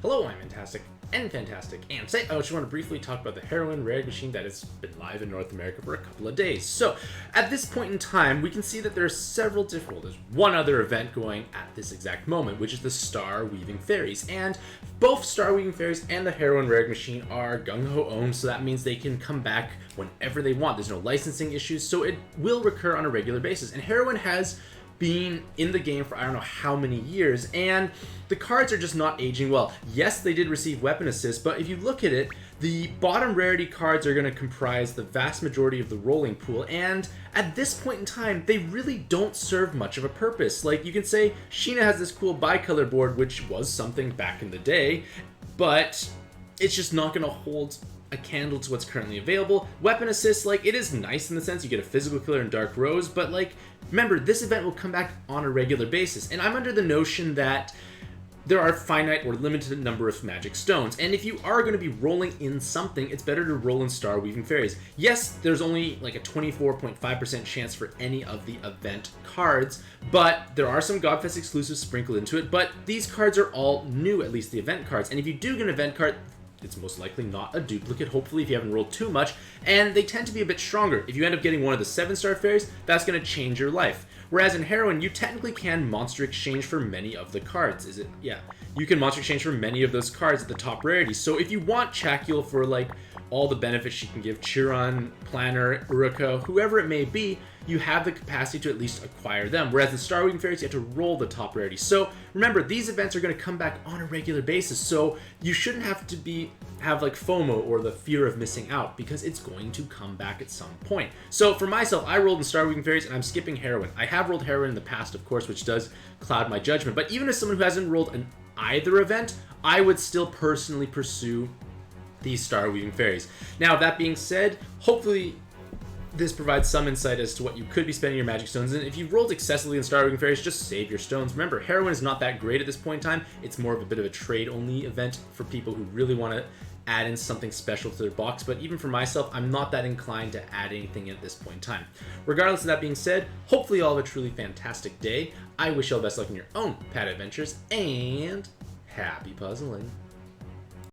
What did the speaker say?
Hello, I'm Mantastic'c and Fantastic, and today I just want to briefly talk about the Heroine rare machine that has been live in North America for a couple of days. So, at this point in time, we can see that there are several different, well, there's one other event going at this exact moment, which is the Star Weaving Fairies, and both Star Weaving Fairies and the Heroine rare machine are gung-ho owned, so that means they can come back whenever they want. There's no licensing issues, so it will recur on a regular basis, and Heroine has been in the game for I don't know how many years, and the cards are just not aging well. Yes, they did receive weapon assist, but if you look at it, the bottom rarity cards are going to comprise the vast majority of the rolling pool, and at this point in time, they really don't serve much of a purpose. Like, you can say Sheena has this cool bicolor board, which was something back in the day, but it's just not going to hold a candle to what's currently available. Weapon assist, like, it is nice in the sense you get a physical killer in Dark Rose, but like, remember, this event will come back on a regular basis, and I'm under the notion that there are finite or limited number of magic stones, and if you are going to be rolling in something, it's better to roll in Star Weaving Fairies. Yes, there's only like a 24.5% chance for any of the event cards, but there are some Godfest exclusives sprinkled into it, but these cards are all new, at least the event cards, and if you do get an event card, it's most likely not a duplicate, hopefully, if you haven't rolled too much, and they tend to be a bit stronger. If you end up getting one of the 7-star fairies, that's going to change your life. Whereas in Heroine, you technically can monster exchange for many of the cards. Is it? Yeah. You can monster exchange for many of those cards at the top rarity. So if you want Chacule for, like, all the benefits she can give, Chiron, Planner, Uruka, whoever it may be, you have the capacity to at least acquire them. Whereas the Star Weaving Fairies, you have to roll the top rarity. So remember, these events are going to come back on a regular basis. So you shouldn't have to have like FOMO or the fear of missing out, because it's going to come back at some point. So for myself, I rolled in Star Weaving Fairies and I'm skipping Heroine. I have rolled Heroine in the past, of course, which does cloud my judgment. But even as someone who hasn't rolled in either event, I would still personally pursue these Star Weaving Fairies. Now, that being said, hopefully this provides some insight as to what you could be spending your magic stones in. If you've rolled excessively in Star Weaving Fairies, just save your stones. Remember, Heroine is not that great at this point in time. It's more of a bit of a trade-only event for people who really want to add in something special to their box, but even for myself, I'm not that inclined to add anything at this point in time. Regardless of that being said, hopefully you all have a truly fantastic day. I wish you all the best luck in your own pad adventures, and happy puzzling.